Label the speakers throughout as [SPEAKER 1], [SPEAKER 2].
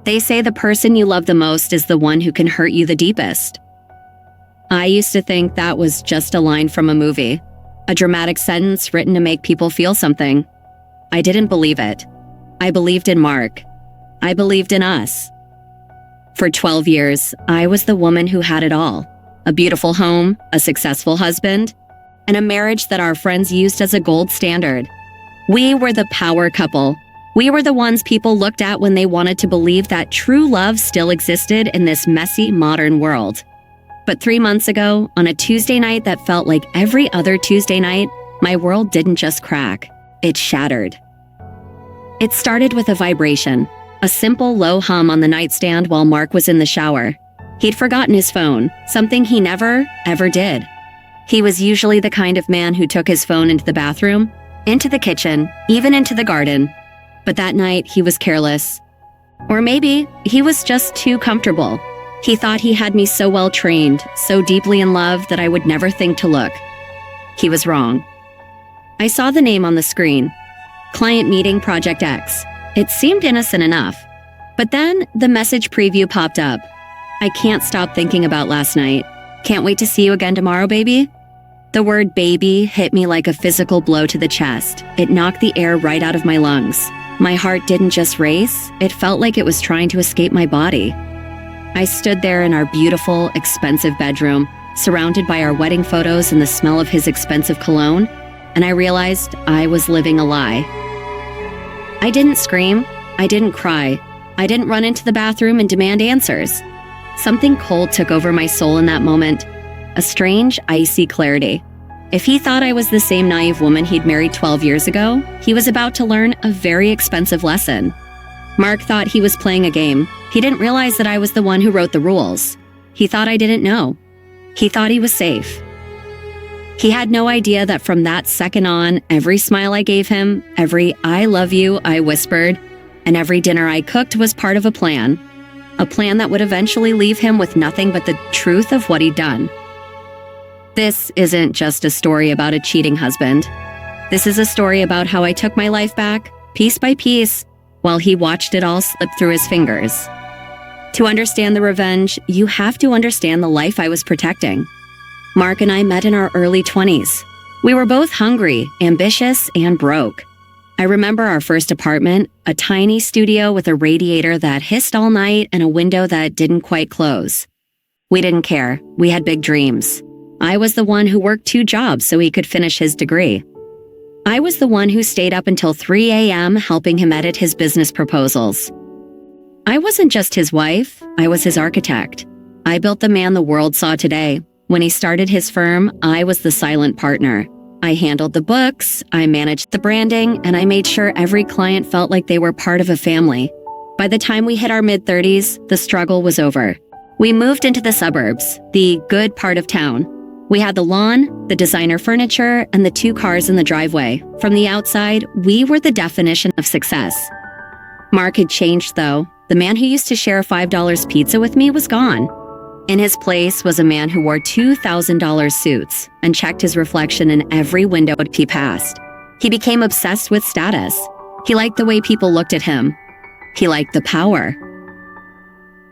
[SPEAKER 1] They say the person you love the most is the one who can hurt you the deepest. I used to think that was just a line from a movie, a dramatic sentence written to make people feel something. I didn't believe it. I believed in Mark. I believed in us. For 12 years, I was the woman who had it all. A beautiful home, a successful husband, and a marriage that our friends used as a gold standard. We were the power couple. We were the ones people looked at when they wanted to believe that true love still existed in this messy modern world. But 3 months ago, on a Tuesday night that felt like every other Tuesday night, my world didn't just crack, it shattered. It started with a vibration, a simple low hum on the nightstand while Mark was in the shower. He'd forgotten his phone, something he never, ever did. He was usually the kind of man who took his phone into the bathroom, into the kitchen, even into the garden. But that night, he was careless. Or maybe he was just too comfortable. He thought he had me so well trained, so deeply in love that I would never think to look. He was wrong. I saw the name on the screen. Client meeting Project X. It seemed innocent enough. But then the message preview popped up. I can't stop thinking about last night. Can't wait to see you again tomorrow, baby. The word baby hit me like a physical blow to the chest. It knocked the air right out of my lungs. My heart didn't just race, it felt like it was trying to escape my body. I stood there in our beautiful, expensive bedroom, surrounded by our wedding photos and the smell of his expensive cologne, and I realized I was living a lie. I didn't scream, I didn't cry, I didn't run into the bathroom and demand answers. Something cold took over my soul in that moment, a strange, icy clarity. If he thought I was the same naive woman he'd married 12 years ago, he was about to learn a very expensive lesson. Mark thought he was playing a game. He didn't realize that I was the one who wrote the rules. He thought I didn't know. He thought he was safe. He had no idea that from that second on, every smile I gave him, every I love you I whispered, and every dinner I cooked was part of a plan that would eventually leave him with nothing but the truth of what he'd done. This isn't just a story about a cheating husband. This is a story about how I took my life back, piece by piece, while he watched it all slip through his fingers. To understand the revenge, you have to understand the life I was protecting. Mark and I met in our early 20s. We were both hungry, ambitious, and broke. I remember our first apartment, a tiny studio with a radiator that hissed all night and a window that didn't quite close. We didn't care. We had big dreams. I was the one who worked 2 jobs so he could finish his degree. I was the one who stayed up until 3 a.m. helping him edit his business proposals. I wasn't just his wife, I was his architect. I built the man the world saw today. When he started his firm, I was the silent partner. I handled the books, I managed the branding, and I made sure every client felt like they were part of a family. By the time we hit our mid-30s, the struggle was over. We moved into the suburbs, the good part of town. We had the lawn, the designer furniture, and the 2 cars in the driveway. From the outside, we were the definition of success. Mark had changed, though. The man who used to share a $5 pizza with me was gone. In his place was a man who wore $2,000 suits and checked his reflection in every window he passed. He became obsessed with status. He liked the way people looked at him. He liked the power.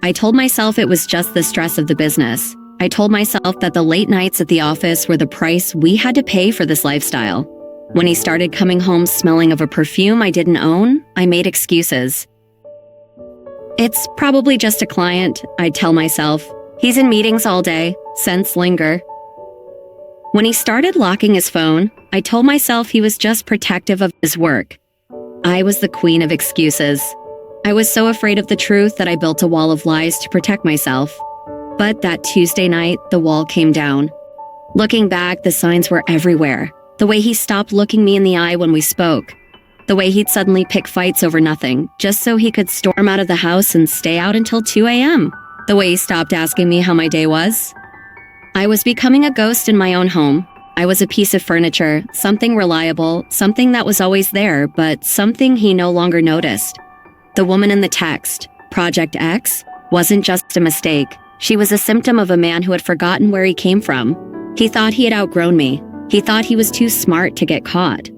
[SPEAKER 1] I told myself it was just the stress of the business. I told myself that the late nights at the office were the price we had to pay for this lifestyle. When he started coming home smelling of a perfume I didn't own, I made excuses. It's probably just a client, I'd tell myself. He's in meetings all day, scents linger. When he started locking his phone, I told myself he was just protective of his work. I was the queen of excuses. I was so afraid of the truth that I built a wall of lies to protect myself. But that Tuesday night, the wall came down. Looking back, the signs were everywhere. The way he stopped looking me in the eye when we spoke. The way he'd suddenly pick fights over nothing, just so he could storm out of the house and stay out until 2 a.m. The way he stopped asking me how my day was. I was becoming a ghost in my own home. I was a piece of furniture, something reliable, something that was always there, but something he no longer noticed. The woman in the text, Project X, wasn't just a mistake. She was a symptom of a man who had forgotten where he came from. He thought he had outgrown me. He thought he was too smart to get caught.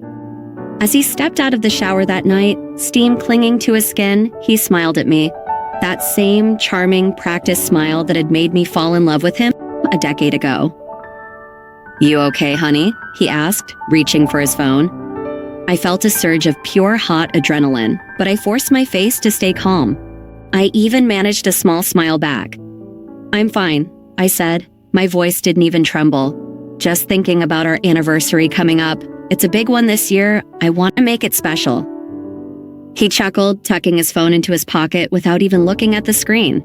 [SPEAKER 1] As he stepped out of the shower that night, steam clinging to his skin, he smiled at me. That same charming, practiced smile that had made me fall in love with him a decade ago. "You okay, honey?" he asked, reaching for his phone. I felt a surge of pure hot adrenaline, but I forced my face to stay calm. I even managed a small smile back. "I'm fine," I said. My voice didn't even tremble. "Just thinking about our anniversary coming up. It's a big one this year. I want to make it special." He chuckled, tucking his phone into his pocket without even looking at the screen.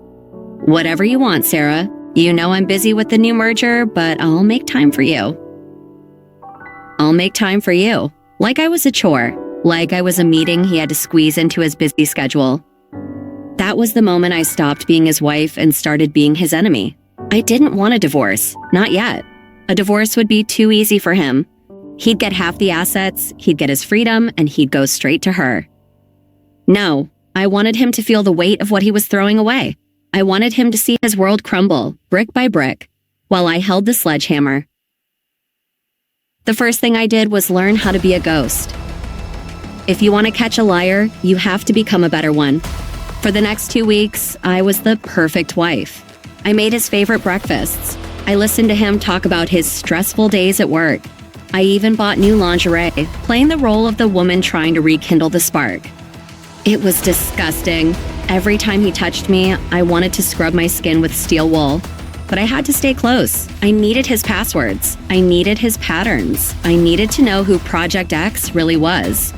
[SPEAKER 1] "Whatever you want, Sarah. You know I'm busy with the new merger, but I'll make time for you." I'll make time for you. Like I was a chore. Like I was a meeting he had to squeeze into his busy schedule. That was the moment I stopped being his wife and started being his enemy. I didn't want a divorce. Not yet. A divorce would be too easy for him. He'd get half the assets, he'd get his freedom, and he'd go straight to her. No, I wanted him to feel the weight of what he was throwing away. I wanted him to see his world crumble, brick by brick, while I held the sledgehammer. The first thing I did was learn how to be a ghost. If you want to catch a liar, you have to become a better one. For the next 2 weeks, I was the perfect wife. I made his favorite breakfasts. I listened to him talk about his stressful days at work. I even bought new lingerie, playing the role of the woman trying to rekindle the spark. It was disgusting. Every time he touched me, I wanted to scrub my skin with steel wool. But I had to stay close. I needed his passwords. I needed his patterns. I needed to know who Project X really was.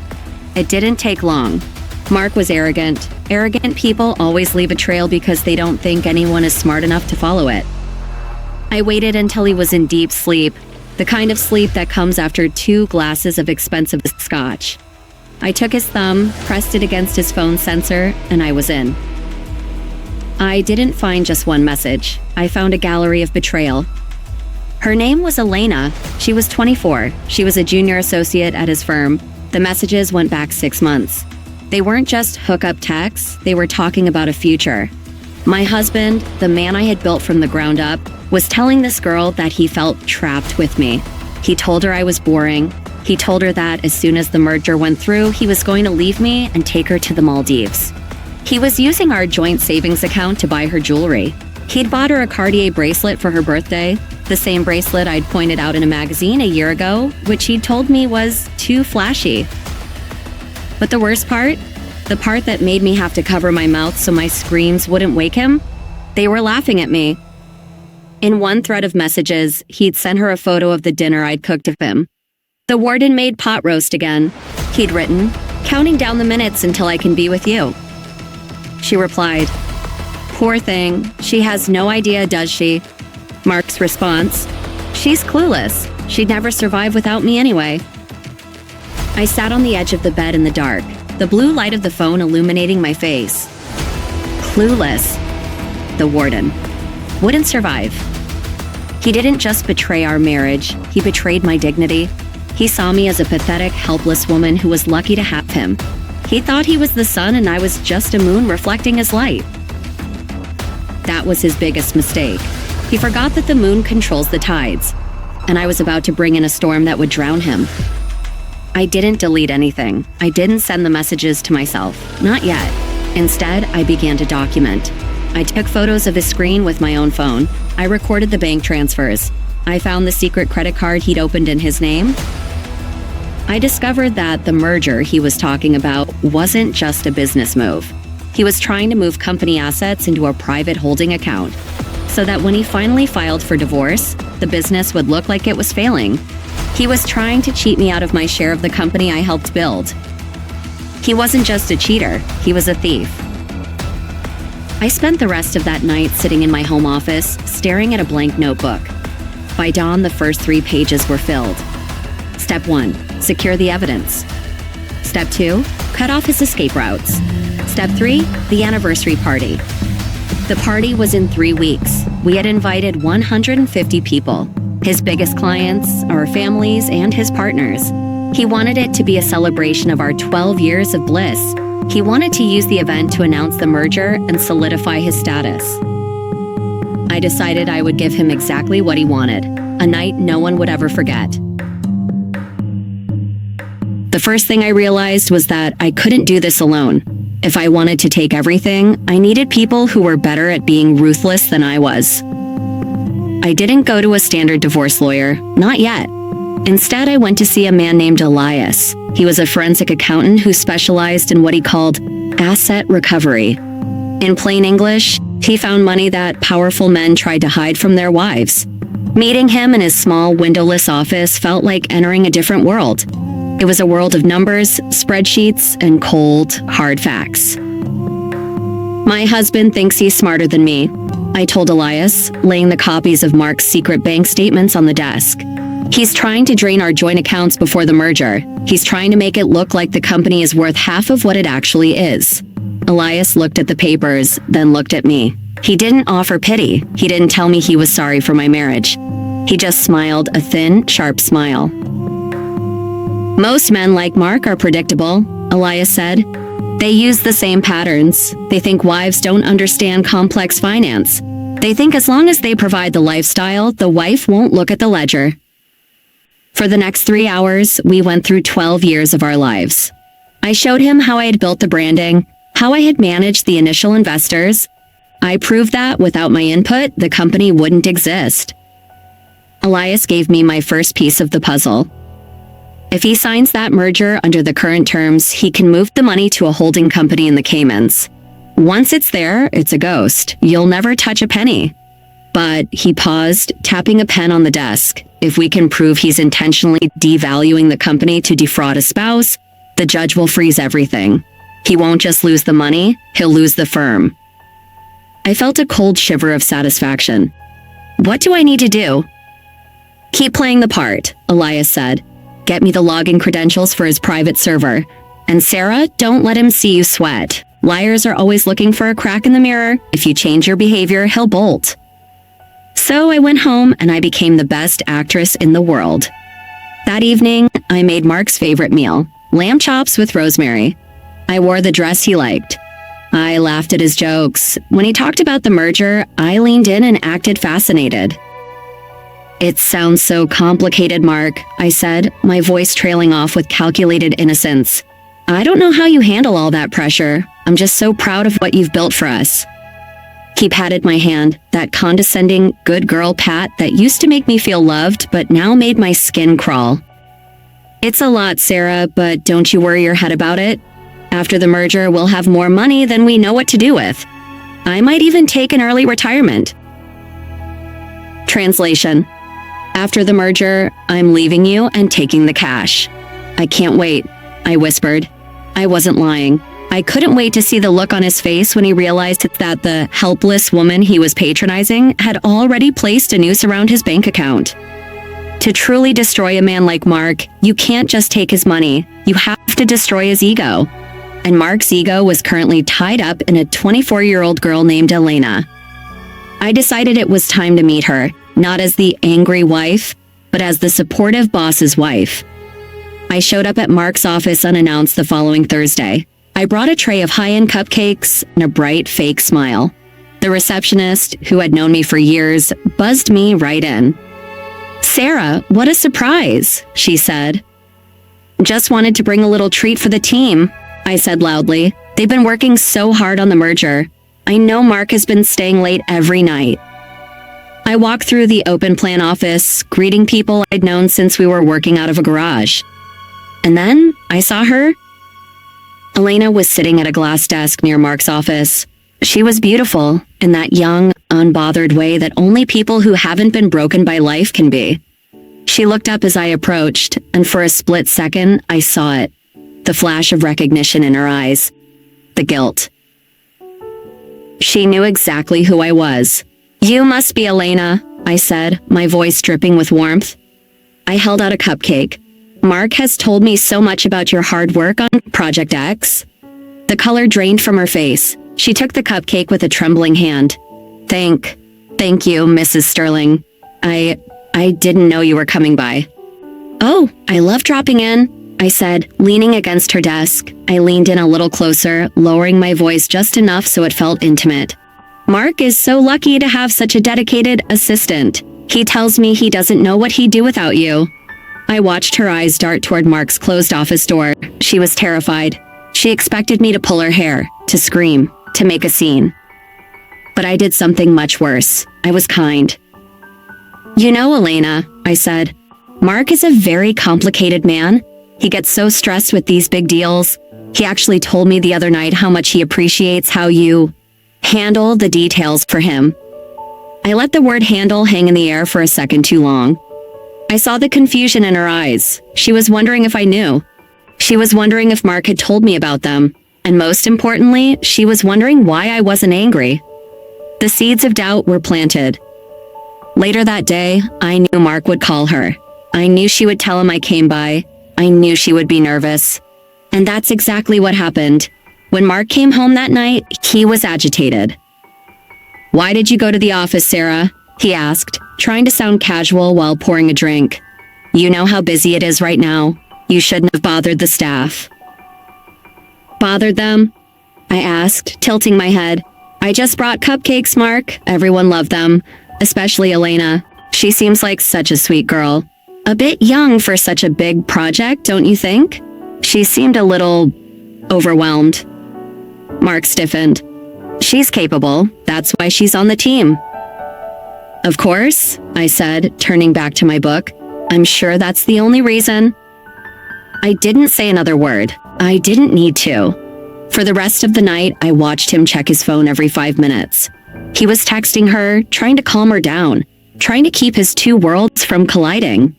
[SPEAKER 1] It didn't take long. Mark was arrogant. Arrogant people always leave a trail because they don't think anyone is smart enough to follow it. I waited until he was in deep sleep, the kind of sleep that comes after 2 glasses of expensive scotch. I took his thumb, pressed it against his phone sensor, and I was in. I didn't find just one message. I found a gallery of betrayal. Her name was Elena. She was 24. She was a junior associate at his firm. The messages went back 6 months. They weren't just hookup texts, they were talking about a future. My husband, the man I had built from the ground up, was telling this girl that he felt trapped with me. He told her I was boring. He told her that as soon as the merger went through, he was going to leave me and take her to the Maldives. He was using our joint savings account to buy her jewelry. He'd bought her a Cartier bracelet for her birthday, the same bracelet I'd pointed out in a magazine a year ago, which he'd told me was too flashy. But the worst part? The part that made me have to cover my mouth so my screams wouldn't wake him? They were laughing at me. In one thread of messages, he'd sent her a photo of the dinner I'd cooked of him. "The warden made pot roast again," he'd written, "counting down the minutes until I can be with you." She replied, "Poor thing, she has no idea, does she?" Mark's response, "She's clueless. She'd never survive without me anyway." I sat on the edge of the bed in the dark, the blue light of the phone illuminating my face. Clueless. The warden. Wouldn't survive. He didn't just betray our marriage, he betrayed my dignity. He saw me as a pathetic, helpless woman who was lucky to have him. He thought he was the sun and I was just a moon reflecting his light. That was his biggest mistake. He forgot that the moon controls the tides, and I was about to bring in a storm that would drown him. I didn't delete anything. I didn't send the messages to myself. Not yet. Instead, I began to document. I took photos of his screen with my own phone. I recorded the bank transfers. I found the secret credit card he'd opened in his name. I discovered that the merger he was talking about wasn't just a business move. He was trying to move company assets into a private holding account, so that when he finally filed for divorce, the business would look like it was failing. He was trying to cheat me out of my share of the company I helped build. He wasn't just a cheater, he was a thief. I spent the rest of that night sitting in my home office, staring at a blank notebook. By dawn, the first 3 pages were filled. Step 1, secure the evidence. Step 2, cut off his escape routes. Step 3, the anniversary party. The party was in 3 weeks. We had invited 150 people. His biggest clients, our families, and his partners. He wanted it to be a celebration of our 12 years of bliss. He wanted to use the event to announce the merger and solidify his status. I decided I would give him exactly what he wanted, a night no one would ever forget. The first thing I realized was that I couldn't do this alone. If I wanted to take everything, I needed people who were better at being ruthless than I was. I didn't go to a standard divorce lawyer, not yet. Instead, I went to see a man named Elias. He was a forensic accountant who specialized in what he called asset recovery. In plain English, he found money that powerful men tried to hide from their wives. Meeting him in his small, windowless office felt like entering a different world. It was a world of numbers, spreadsheets, and cold, hard facts. My husband thinks he's smarter than me, I told Elias, laying the copies of Mark's secret bank statements on the desk. He's trying to drain our joint accounts before the merger. He's trying to make it look like the company is worth half of what it actually is. Elias looked at the papers, then looked at me. He didn't offer pity. He didn't tell me he was sorry for my marriage. He just smiled a thin, sharp smile. Most men like Mark are predictable, Elias said. They use the same patterns. They think wives don't understand complex finance. They think as long as they provide the lifestyle, the wife won't look at the ledger. For the next 3 hours, we went through 12 years of our lives. I showed him how I had built the branding, how I had managed the initial investors. I proved that without my input, the company wouldn't exist. Elias gave me my first piece of the puzzle. If he signs that merger under the current terms, he can move the money to a holding company in the Caymans. Once it's there, it's a ghost. You'll never touch a penny. But he paused, tapping a pen on the desk. If we can prove he's intentionally devaluing the company to defraud a spouse, the judge will freeze everything. He won't just lose the money, he'll lose the firm. I felt a cold shiver of satisfaction. What do I need to do? Keep playing the part, Elias said. Get me the login credentials for his private server. And Sarah, don't let him see you sweat. Liars are always looking for a crack in the mirror. If you change your behavior, he'll bolt. So I went home and I became the best actress in the world. That evening, I made Mark's favorite meal, lamb chops with rosemary. I wore the dress he liked. I laughed at his jokes. When he talked about the merger, I leaned in and acted fascinated. It sounds so complicated, Mark, I said, my voice trailing off with calculated innocence. I don't know how you handle all that pressure. I'm just so proud of what you've built for us. He patted my hand, that condescending, good girl pat that used to make me feel loved, but now made my skin crawl. It's a lot, Sarah, but don't you worry your head about it. After the merger, we'll have more money than we know what to do with. I might even take an early retirement. Translation. After the merger, I'm leaving you and taking the cash. I can't wait, I whispered. I wasn't lying. I couldn't wait to see the look on his face when he realized that the helpless woman he was patronizing had already placed a noose around his bank account. To truly destroy a man like Mark, you can't just take his money. You have to destroy his ego. And Mark's ego was currently tied up in a 24-year-old girl named Elena. I decided it was time to meet her, not as the angry wife, but as the supportive boss's wife. I showed up at Mark's office unannounced the following Thursday. I brought a tray of high-end cupcakes and a bright, fake smile. The receptionist, who had known me for years, buzzed me right in. Sarah, what a surprise, she said. Just wanted to bring a little treat for the team, I said loudly. They've been working so hard on the merger. I know Mark has been staying late every night. I walked through the open plan office, greeting people I'd known since we were working out of a garage. And then I saw her. Elena was sitting at a glass desk near Mark's office. She was beautiful in that young, unbothered way that only people who haven't been broken by life can be. She looked up as I approached, and for a split second, I saw it. The flash of recognition in her eyes. The guilt. She knew exactly who I was. You must be Elena, I said, my voice dripping with warmth. I held out a cupcake. Mark has told me so much about your hard work on Project X. The color drained from her face. She took the cupcake with a trembling hand. Thank you, Mrs. Sterling. I didn't know you were coming by. Oh, I love dropping in, I said, leaning against her desk. I leaned in a little closer, lowering my voice just enough so it felt intimate. Mark is so lucky to have such a dedicated assistant. He tells me he doesn't know what he'd do without you. I watched her eyes dart toward Mark's closed office door. She was terrified. She expected me to pull her hair, to scream, to make a scene. But I did something much worse. I was kind. You know, Elena, I said, Mark is a very complicated man. He gets so stressed with these big deals. He actually told me the other night how much he appreciates how you handle the details for him. I let the word handle hang in the air for a second too long. I saw the confusion in her eyes. She was wondering if I knew. She was wondering if Mark had told me about them. And most importantly, she was wondering why I wasn't angry. The seeds of doubt were planted. Later that day, I knew Mark would call her. I knew she would tell him I came by. I knew she would be nervous. And that's exactly what happened. When Mark came home that night, he was agitated. "Why did you go to the office, Sarah?" he asked, trying to sound casual while pouring a drink. "You know how busy it is right now. You shouldn't have bothered the staff." "Bothered them?" I asked, tilting my head. "I just brought cupcakes, Mark. Everyone loved them, especially Elena. She seems like such a sweet girl. A bit young for such a big project, don't you think?" She seemed a little overwhelmed. Mark stiffened. "She's capable. That's why she's on the team." "Of course," I said, turning back to my book. "I'm sure that's the only reason." I didn't say another word. I didn't need to. For the rest of the night, I watched him check his phone every 5 minutes. He was texting her, trying to calm her down, trying to keep his two worlds from colliding.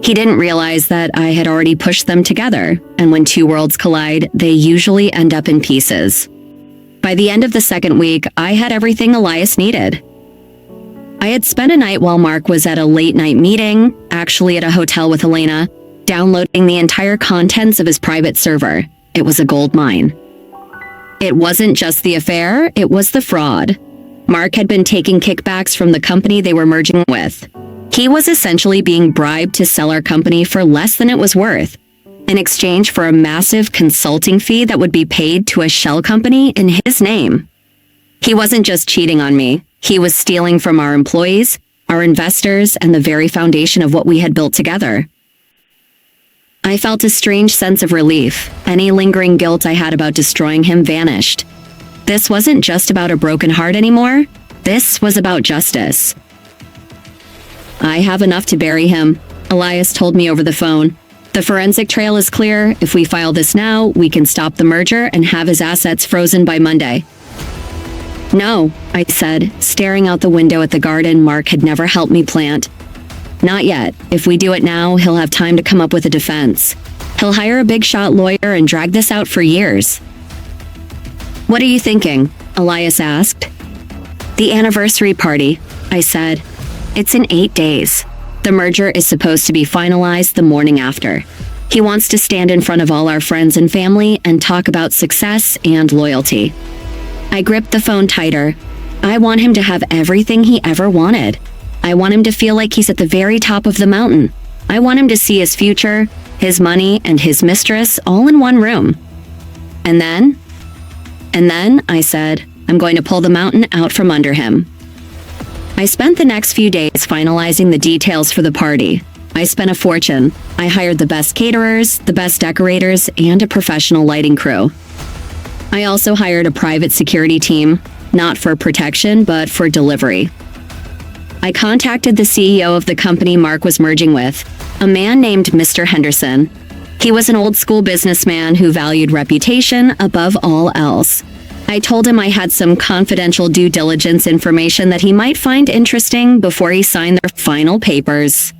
[SPEAKER 1] He didn't realize that I had already pushed them together, and when two worlds collide, they usually end up in pieces. By the end of the second week, I had everything Elias needed. I had spent a night while Mark was at a late-night meeting, actually at a hotel with Elena, downloading the entire contents of his private server. It was a gold mine. It wasn't just the affair, it was the fraud. Mark had been taking kickbacks from the company they were merging with. He was essentially being bribed to sell our company for less than it was worth, in exchange for a massive consulting fee that would be paid to a shell company in his name. He wasn't just cheating on me. He was stealing from our employees, our investors, and the very foundation of what we had built together. I felt a strange sense of relief. Any lingering guilt I had about destroying him vanished. This wasn't just about a broken heart anymore. This was about justice. "I have enough to bury him," Elias told me over the phone. "The forensic trail is clear. If we file this now, we can stop the merger and have his assets frozen by Monday." "No," I said, staring out the window at the garden Mark had never helped me plant. "Not yet. If we do it now, he'll have time to come up with a defense. He'll hire a big-shot lawyer and drag this out for years." "What are you thinking?" Elias asked. "The anniversary party," I said. "It's in 8 days. The merger is supposed to be finalized the morning after. He wants to stand in front of all our friends and family and talk about success and loyalty." I gripped the phone tighter. I want him to have everything he ever wanted. I want him to feel like he's at the very top of the mountain. I want him to see his future, his money, and his mistress all in one room. And then, I said, I'm going to pull the mountain out from under him. I spent the next few days finalizing the details for the party. I spent a fortune. I hired the best caterers, the best decorators, and a professional lighting crew. I also hired a private security team, not for protection, but for delivery. I contacted the CEO of the company Mark was merging with, a man named Mr. Henderson. He was an old-school businessman who valued reputation above all else. I told him I had some confidential due diligence information that he might find interesting before he signed their final papers.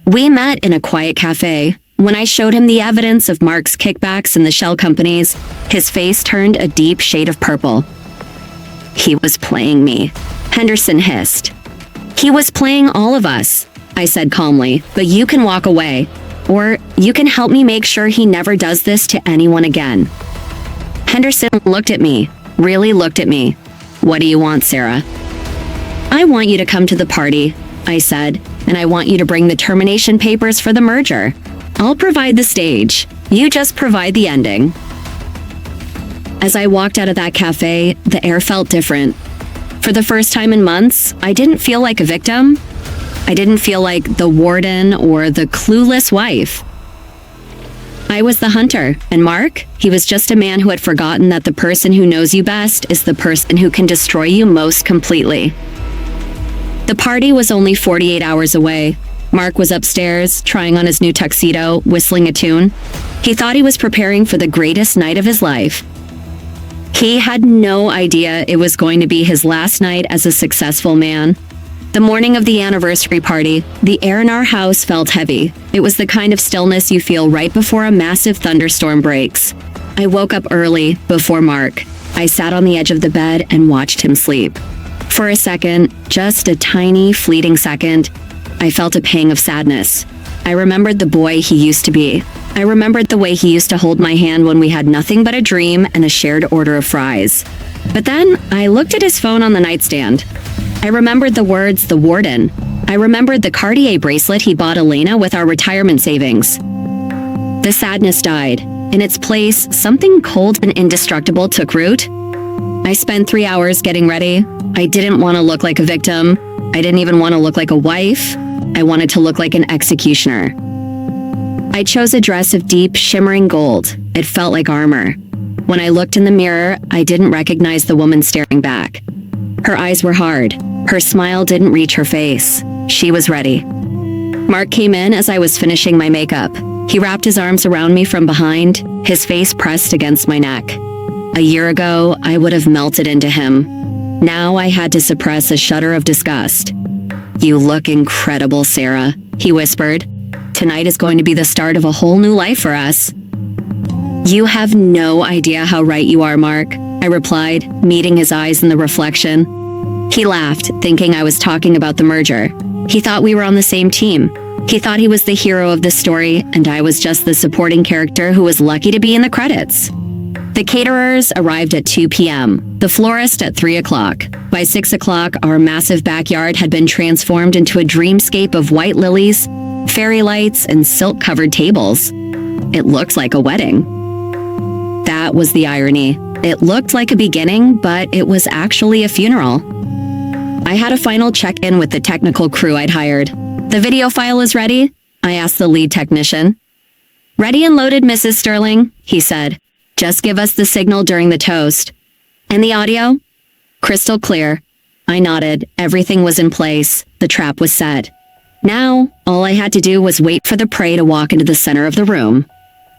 [SPEAKER 1] We met in a quiet cafe. When I showed him the evidence of Mark's kickbacks in the shell companies, his face turned a deep shade of purple. "He was playing me," Henderson hissed. "He was playing all of us," I said calmly, "but you can walk away. Or you can help me make sure he never does this to anyone again." Henderson looked at me, really looked at me. "What do you want, Sarah?" "I want you to come to the party," I said, "and I want you to bring the termination papers for the merger. I'll provide the stage. You just provide the ending." As I walked out of that cafe, the air felt different. For the first time in months, I didn't feel like a victim. I didn't feel like the warden or the clueless wife. I was the hunter, and Mark, he was just a man who had forgotten that the person who knows you best is the person who can destroy you most completely. The party was only 48 hours away. Mark was upstairs, trying on his new tuxedo, whistling a tune. He thought he was preparing for the greatest night of his life. He had no idea it was going to be his last night as a successful man. The morning of the anniversary party, the air in our house felt heavy. It was the kind of stillness you feel right before a massive thunderstorm breaks. I woke up early, before Mark. I sat on the edge of the bed and watched him sleep. For a second, just a tiny, fleeting second, I felt a pang of sadness. I remembered the boy he used to be. I remembered the way he used to hold my hand when we had nothing but a dream and a shared order of fries. But then, I looked at his phone on the nightstand. I remembered the words, the warden. I remembered the Cartier bracelet he bought Elena with our retirement savings. The sadness died. In its place, something cold and indestructible took root. I spent 3 hours getting ready. I didn't want to look like a victim. I didn't even want to look like a wife. I wanted to look like an executioner. I chose a dress of deep, shimmering gold. It felt like armor. When I looked in the mirror, I didn't recognize the woman staring back. Her eyes were hard. Her smile didn't reach her face. She was ready. Mark came in as I was finishing my makeup. He wrapped his arms around me from behind, his face pressed against my neck. A year ago, I would have melted into him. Now I had to suppress a shudder of disgust. "You look incredible, Sarah," he whispered. "Tonight is going to be the start of a whole new life for us." "You have no idea how right you are, Mark," I replied, meeting his eyes in the reflection. He laughed, thinking I was talking about the merger. He thought we were on the same team. He thought he was the hero of the story, and I was just the supporting character who was lucky to be in the credits. The caterers arrived at 2 p.m., the florist at 3 o'clock. By 6 o'clock, our massive backyard had been transformed into a dreamscape of white lilies, fairy lights, and silk-covered tables. It looked like a wedding. That was the irony. It looked like a beginning, but it was actually a funeral. I had a final check-in with the technical crew I'd hired. "The video file is ready?" I asked the lead technician. "Ready and loaded, Mrs. Sterling," he said. "Just give us the signal during the toast." "And the audio?" "Crystal clear." I nodded. Everything was in place. The trap was set. Now, all I had to do was wait for the prey to walk into the center of the room.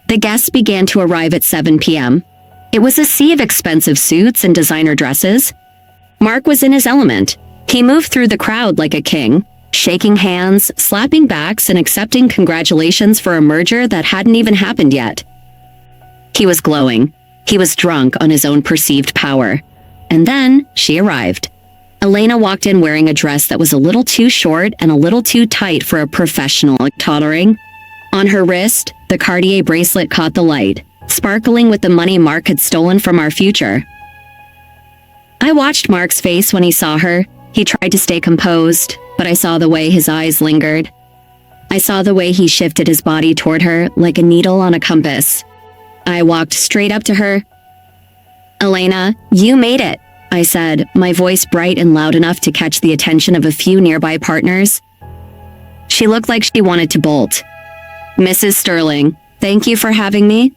[SPEAKER 1] The guests began to arrive at 7 p.m. It was a sea of expensive suits and designer dresses. Mark was in his element. He moved through the crowd like a king, shaking hands, slapping backs, and accepting congratulations for a merger that hadn't even happened yet. He was glowing. He was drunk on his own perceived power. And then she arrived. Elena walked in wearing a dress that was a little too short and a little too tight for a professional tottering. On her wrist, the Cartier bracelet caught the light, sparkling with the money Mark had stolen from our future. I watched Mark's face when he saw her. He tried to stay composed, but I saw the way his eyes lingered. I saw the way he shifted his body toward her like a needle on a compass. I walked straight up to her. "Elena, you made it," I said, my voice bright and loud enough to catch the attention of a few nearby partners. She looked like she wanted to bolt. "Mrs. Sterling, thank you for having me."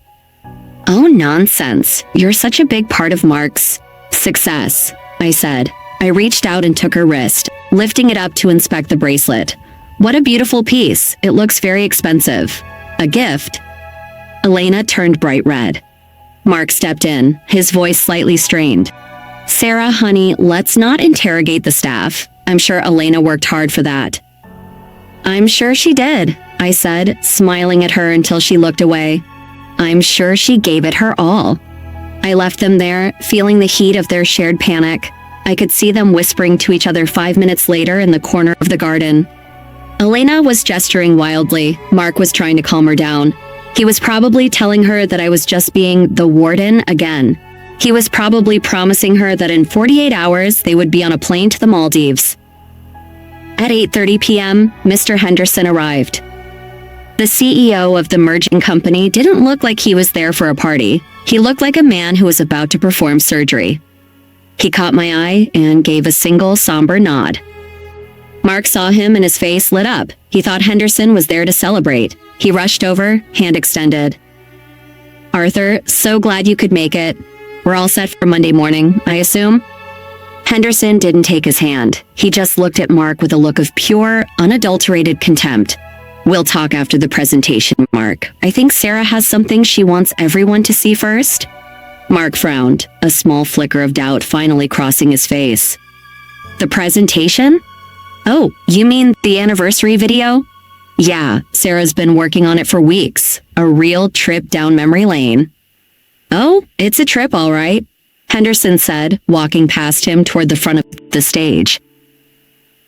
[SPEAKER 1] "Oh, nonsense. You're such a big part of Mark's success," I said. I reached out and took her wrist, lifting it up to inspect the bracelet. "What a beautiful piece. It looks very expensive. A gift." Elena turned bright red. Mark stepped in, his voice slightly strained. "Sarah, honey, let's not interrogate the staff. I'm sure Elena worked hard for that." "I'm sure she did," I said, smiling at her until she looked away. "I'm sure she gave it her all." I left them there, feeling the heat of their shared panic. I could see them whispering to each other 5 minutes later in the corner of the garden. Elena was gesturing wildly. Mark was trying to calm her down. He was probably telling her that I was just being the warden again. He was probably promising her that in 48 hours they would be on a plane to the Maldives. At 8:30 p.m., Mr. Henderson arrived. The CEO of the merging company didn't look like he was there for a party. He looked like a man who was about to perform surgery. He caught my eye and gave a single somber nod. Mark saw him and his face lit up. He thought Henderson was there to celebrate. He rushed over, hand extended. Arthur, so glad you could make it. We're all set for Monday morning, I assume? Henderson didn't take his hand. He just looked at Mark with a look of pure, unadulterated contempt. We'll talk after the presentation, Mark. I think Sarah has something she wants everyone to see first. Mark frowned, a small flicker of doubt finally crossing his face. The presentation? Oh, you mean the anniversary video? Yeah, Sarah's been working on it for weeks. A real trip down memory lane. Oh, it's a trip, all right, Henderson said, walking past him toward the front of the stage.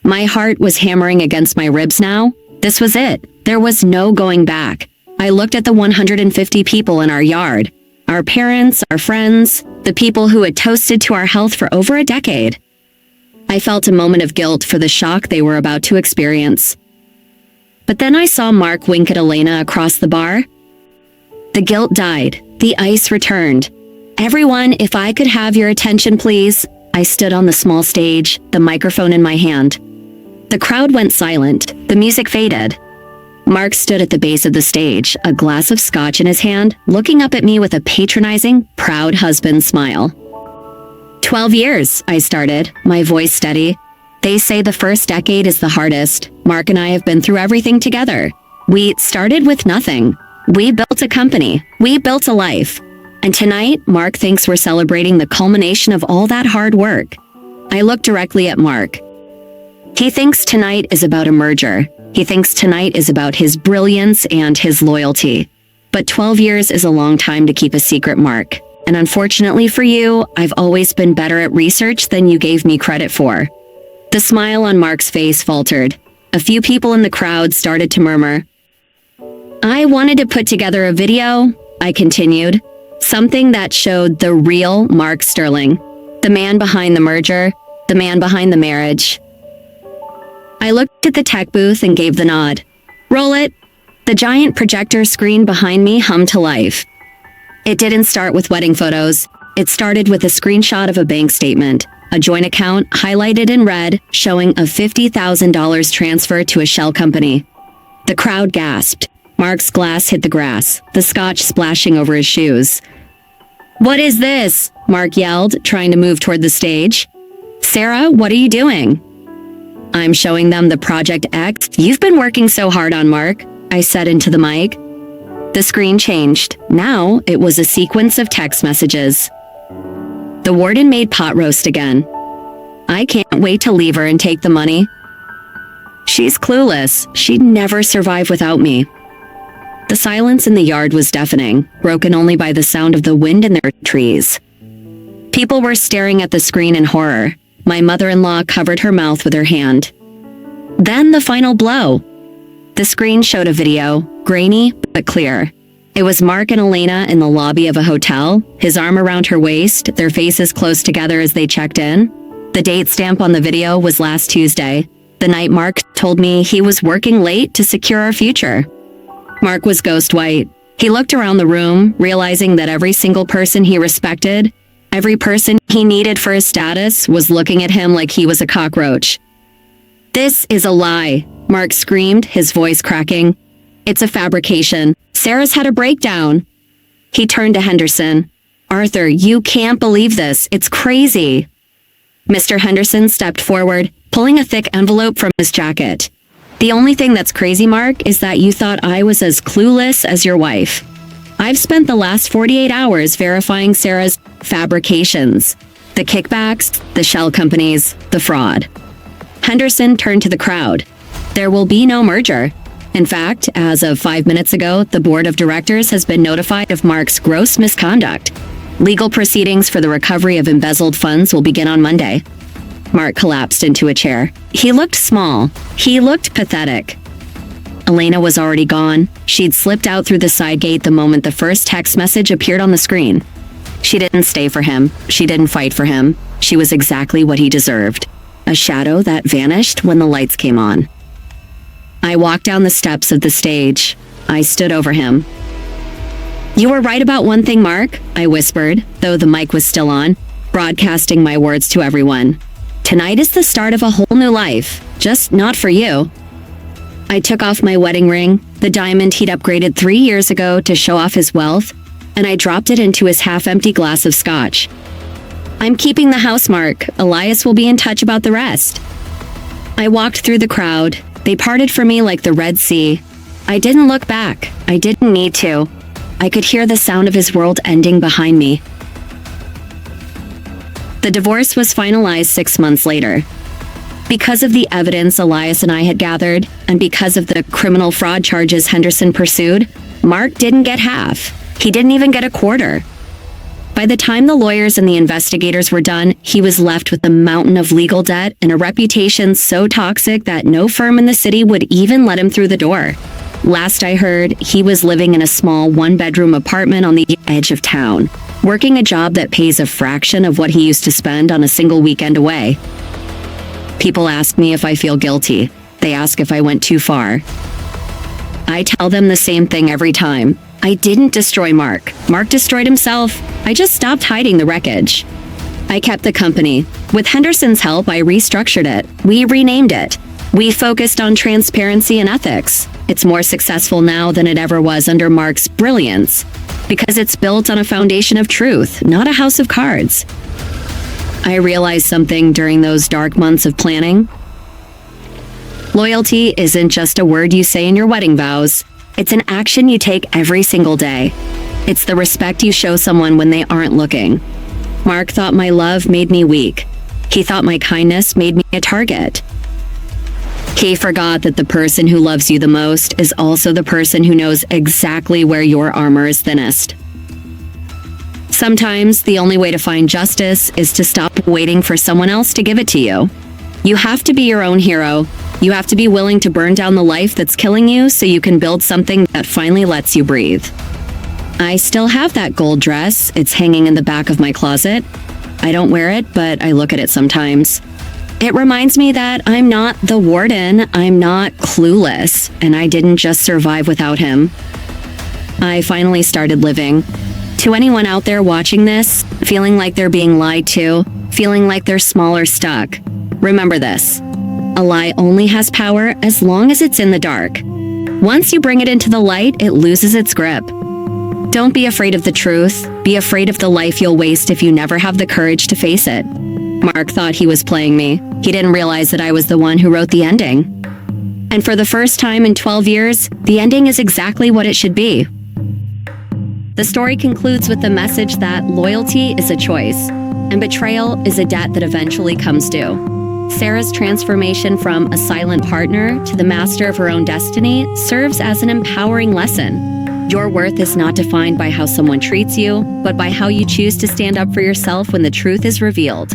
[SPEAKER 1] My heart was hammering against my ribs now. This was it. There was no going back. I looked at the 150 people in our yard. Our parents, our friends, the people who had toasted to our health for over a decade. I felt a moment of guilt for the shock they were about to experience. But then I saw Mark wink at Elena across the bar. The guilt died. The ice returned. Everyone, if I could have your attention, please. I stood on the small stage, the microphone in my hand. The crowd went silent. The music faded. Mark stood at the base of the stage, a glass of scotch in his hand, looking up at me with a patronizing, proud husband smile. 12 years, I started, my voice steady. They say the first decade is the hardest. Mark and I have been through everything together. We started with nothing. We built a company. We built a life. And tonight, Mark thinks we're celebrating the culmination of all that hard work. I looked directly at Mark. He thinks tonight is about a merger. He thinks tonight is about his brilliance and his loyalty. But 12 years is a long time to keep a secret, Mark. And unfortunately for you, I've always been better at research than you gave me credit for. The smile on Mark's face faltered. A few people in the crowd started to murmur. I wanted to put together a video, I continued. Something that showed the real Mark Sterling. The man behind the merger. The man behind the marriage. I looked at the tech booth and gave the nod. Roll it. The giant projector screen behind me hummed to life. It didn't start with wedding photos. It started with a screenshot of a bank statement, a joint account highlighted in red showing a $50,000 transfer to a shell company. The crowd gasped. Mark's glass hit the grass, the scotch splashing over his shoes. What is this? Mark yelled, trying to move toward the stage. Sarah, what are you doing? I'm showing them the Project X you've been working so hard on, Mark, I said into the mic. The screen changed. Now it was a sequence of text messages. The warden made pot roast again. I can't wait to leave her and take the money. She's clueless. She'd never survive without me. The silence in the yard was deafening, broken only by the sound of the wind in their trees. People were staring at the screen in horror. My mother-in-law covered her mouth with her hand. Then the final blow. The screen showed a video, grainy but clear. It was Mark and Elena in the lobby of a hotel, his arm around her waist, their faces close together as they checked in. The date stamp on the video was last Tuesday, the night Mark told me he was working late to secure our future. Mark was ghost white. He looked around the room, realizing that every single person he respected, every person he needed for his status, was looking at him like he was a cockroach. This is a lie, Mark screamed, his voice cracking. It's a fabrication. Sarah's had a breakdown. He turned to Henderson. Arthur, you can't believe this. It's crazy. Mr. Henderson stepped forward, pulling a thick envelope from his jacket. The only thing that's crazy, Mark, is that you thought I was as clueless as your wife. I've spent the last 48 hours verifying Sarah's fabrications. The kickbacks, the shell companies, the fraud. Henderson turned to the crowd. There will be no merger. In fact, as of 5 minutes ago, the board of directors has been notified of Mark's gross misconduct. Legal proceedings for the recovery of embezzled funds will begin on Monday. Mark collapsed into a chair. He looked small. He looked pathetic. Elena was already gone. She'd slipped out through the side gate the moment the first text message appeared on the screen. She didn't stay for him. She didn't fight for him. She was exactly what he deserved. A shadow that vanished when the lights came on. I walked down the steps of the stage. I stood over him. You were right about one thing, Mark, I whispered, though the mic was still on, broadcasting my words to everyone. Tonight is the start of a whole new life, just not for you. I took off my wedding ring, the diamond he'd upgraded 3 years ago to show off his wealth. and I dropped it into his half-empty glass of scotch. "I'm keeping the house, Mark. Elias will be in touch about the rest." I walked through the crowd. They parted for me like the Red Sea. I didn't look back. I didn't need to. I could hear the sound of his world ending behind me. The divorce was finalized 6 months later. Because of the evidence Elias and I had gathered, and because of the criminal fraud charges Henderson pursued, Mark didn't get half. He didn't even get a quarter. By the time the lawyers and the investigators were done, he was left with a mountain of legal debt and a reputation so toxic that no firm in the city would even let him through the door. Last I heard, he was living in a small one-bedroom apartment on the edge of town, working a job that pays a fraction of what he used to spend on a single weekend away. People ask me if I feel guilty. They ask if I went too far. I tell them the same thing every time. I didn't destroy Mark. Mark destroyed himself. I just stopped hiding the wreckage. I kept the company. With Henderson's help, I restructured it. We renamed it. We focused on transparency and ethics. It's more successful now than it ever was under Mark's brilliance, because it's built on a foundation of truth, not a house of cards. I realized something during those dark months of planning. Loyalty isn't just a word you say in your wedding vows. It's an action you take every single day. It's the respect you show someone when they aren't looking. Mark thought my love made me weak. He thought my kindness made me a target. He forgot that the person who loves you the most is also the person who knows exactly where your armor is thinnest. Sometimes the only way to find justice is to stop waiting for someone else to give it to you. You have to be your own hero. You have to be willing to burn down the life that's killing you so you can build something that finally lets you breathe. I still have that gold dress. It's hanging in the back of my closet. I don't wear it, but I look at it sometimes. It reminds me that I'm not the warden, I'm not clueless, and I didn't just survive without him. I finally started living. To anyone out there watching this, feeling like they're being lied to, feeling like they're small or stuck, remember this. A lie only has power as long as it's in the dark. Once you bring it into the light, it loses its grip. Don't be afraid of the truth. Be afraid of the life you'll waste if you never have the courage to face it. Mark thought he was playing me. He didn't realize that I was the one who wrote the ending. And for the first time in 12 years, the ending is exactly what it should be. The story concludes with the message that loyalty is a choice, and betrayal is a debt that eventually comes due. Sarah's transformation from a silent partner to the master of her own destiny serves as an empowering lesson. Your worth is not defined by how someone treats you, but by how you choose to stand up for yourself when the truth is revealed.